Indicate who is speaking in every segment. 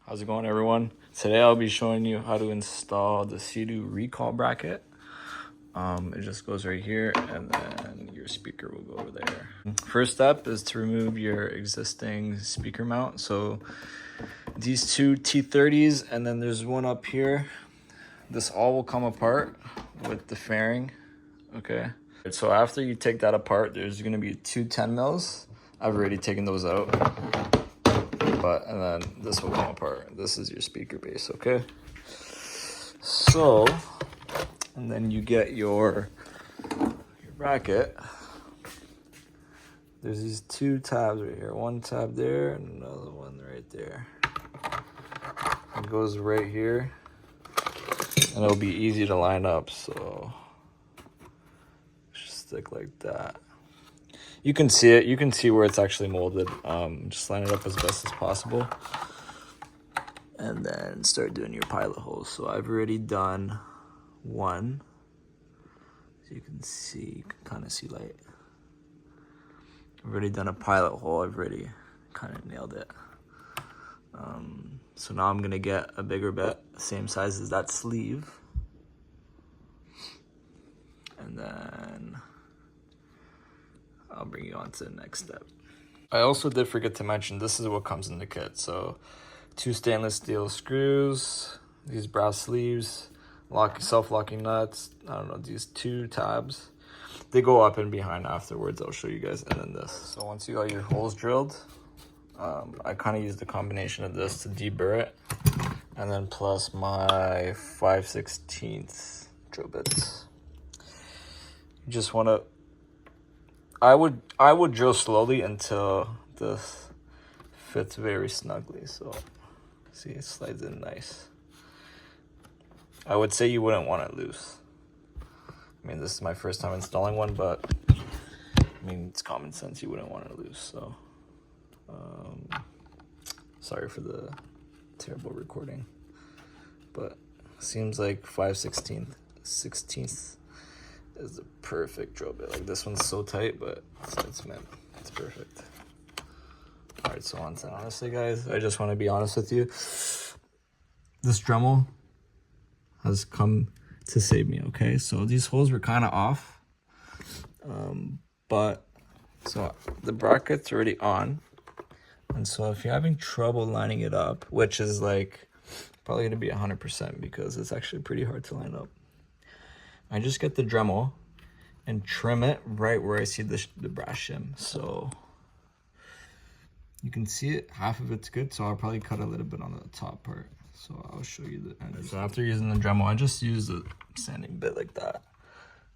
Speaker 1: How's it going, everyone? Today I'll be showing you how to install the Seadoo recall bracket. It just goes right here and then your speaker will go over there. First step is to remove your existing speaker mount. So these two T30s and then there's one up here. This all will come apart with the fairing, okay? So after you take that apart, there's gonna be two 10 mils. I've already taken those out. And then this will come apart. This is your speaker base, okay? So, and then you get your bracket. There's these two tabs right here. One tab there and another one right there. It goes right here. And it'll be easy to line up, so just stick like that. You can see it. You can see where it's actually molded. Just line it up as best as possible. And then start doing your pilot holes. So I've already done one. So you can see, you can kind of see light. I've already done a pilot hole. I've already kind of nailed it. So now I'm gonna get a bigger bit, same size as that sleeve. And then I'll bring you on to the next step. I also did forget to mention, this is what comes in the kit. So 2 stainless steel screws, these brass sleeves, self-locking nuts, I don't know, these 2 tabs. They go up and behind afterwards, I'll show you guys, and then this. So once you got your holes drilled, I kind of used the combination of this to deburr it, and then plus my 5/16 drill bits. You just want to, I would drill slowly until this fits very snugly. So see, it slides in nice. I would say you wouldn't want it loose. I mean, this is my first time installing one, but I mean, it's common sense. You wouldn't want it loose. So sorry for the terrible recording, but seems like 5/16 is the perfect drill bit. Like, this one's so tight, but it's meant, it's perfect. All right, so honestly, guys, I just want to be honest with you. This Dremel has come to save me, okay? So these holes were kind of off, but so the bracket's already on. And so if you're having trouble lining it up, which is like probably gonna be 100% because it's actually pretty hard to line up, I just get the Dremel and trim it right where I see the brass shim. So you can see it, half of it's good, so I'll probably cut a little bit on the top part. So I'll show you the end. So after using the Dremel, I just use a sanding bit like that.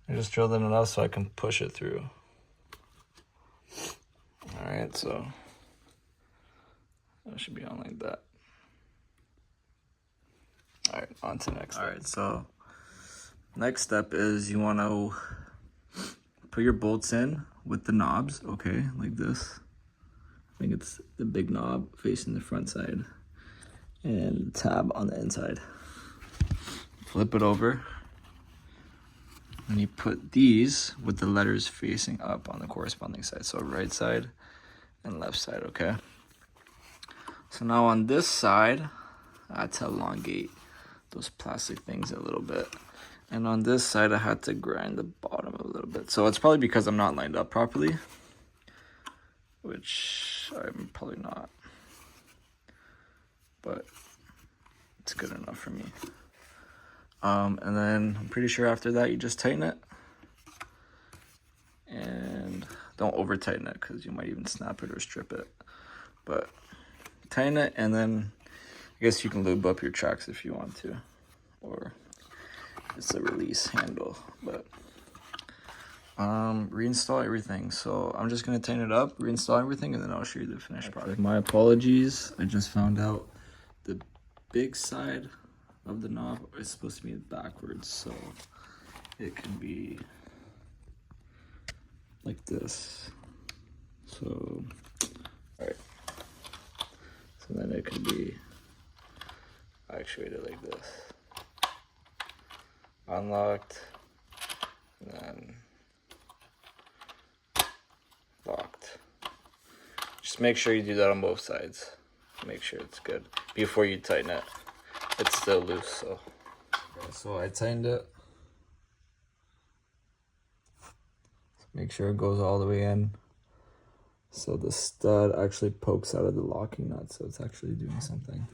Speaker 1: I just drilled it enough so I can push it through. All right, so that should be on like that. All right, on to next. All right, so next step is you want to put your bolts in with the knobs, okay, like this. I think it's the big knob facing the front side and the tab on the inside. Flip it over. And you put these with the letters facing up on the corresponding side. So right side and left side, okay? So now on this side, I had to elongate those plastic things a little bit. And on this side, I had to grind the bottom a little bit. So it's probably because I'm not lined up properly, which I'm probably not. But it's good enough for me. And then I'm pretty sure after that, you just tighten it. And don't over tighten it because you might even snap it or strip it. But tighten it, and then I guess you can lube up your tracks if you want to. Or it's a release handle. But reinstall everything. So I'm just going to tighten it up, reinstall everything, and then I'll show you the finished product. My apologies. I just found out the big side of the knob is supposed to be backwards, so it can be like this. So all right, so then it could be actuated like this, unlocked, and then locked. Just make sure you do that on both sides. to make sure it's good before you tighten it. It's still loose, so. So I tightened it. Make sure it goes all the way in. So the stud actually pokes out of the locking nut, so it's actually doing something.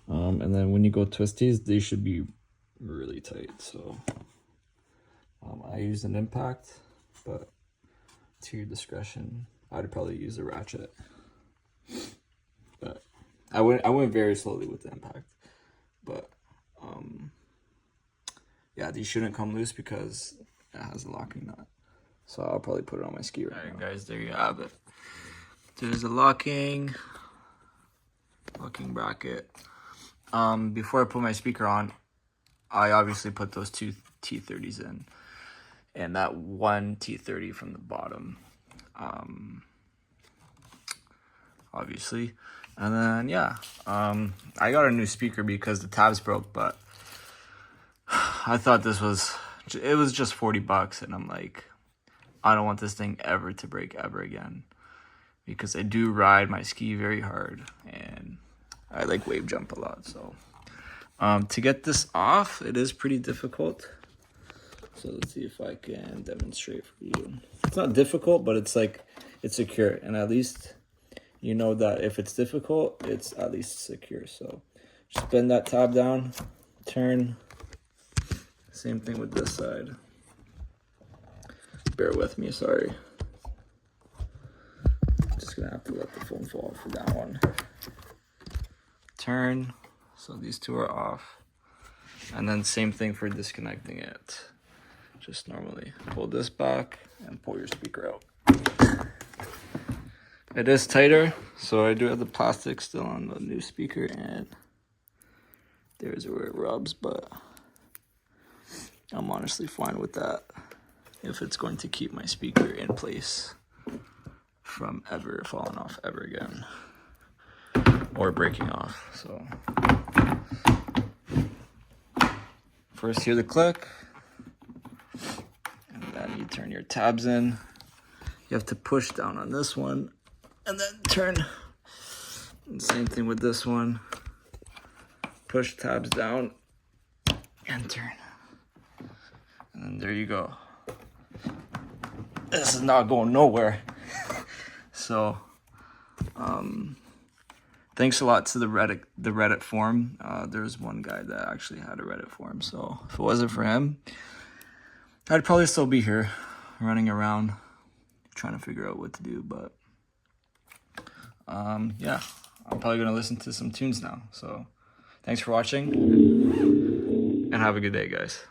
Speaker 1: And then when you go twist these, they should be really tight. So I used an impact, but to your discretion, I'd probably use a ratchet. But I went very slowly with the impact. But yeah, these shouldn't come loose because it has a locking nut. So I'll probably put it on my ski right now. Guys, there you have it. There's a locking bracket. Before I put my speaker on, I obviously put those two T30s in, and that one T30 from the bottom, obviously. And then yeah, I got a new speaker because the tabs broke, but I thought it was just $40, and I'm like, I don't want this thing ever to break ever again, because I do ride my ski very hard and I like wave jump a lot. So to get this off, it is pretty difficult. So let's see if I can demonstrate for you. It's not difficult, but it's like, it's secure. And at least you know that if it's difficult, it's at least secure. So just bend that tab down, turn. Same thing with this side. Bear with me, sorry. Just gonna have to let the phone fall for that one. Turn, so these two are off. And then same thing for disconnecting it. Just normally pull this back and pull your speaker out. It is tighter, so I do have the plastic still on the new speaker, and there's where it rubs, but I'm honestly fine with that if it's going to keep my speaker in place from ever falling off ever again or breaking off. So first hear the click, and then you turn your tabs in. You have to push down on this one and then turn. And same thing with this one. Push tabs down and turn. And then there you go. This is not going nowhere. So thanks a lot to the Reddit forum. There's one guy that actually had a Reddit forum, so if it wasn't for him, I'd probably still be here running around trying to figure out what to do. But yeah, I'm probably gonna listen to some tunes now. So thanks for watching and have a good day, guys.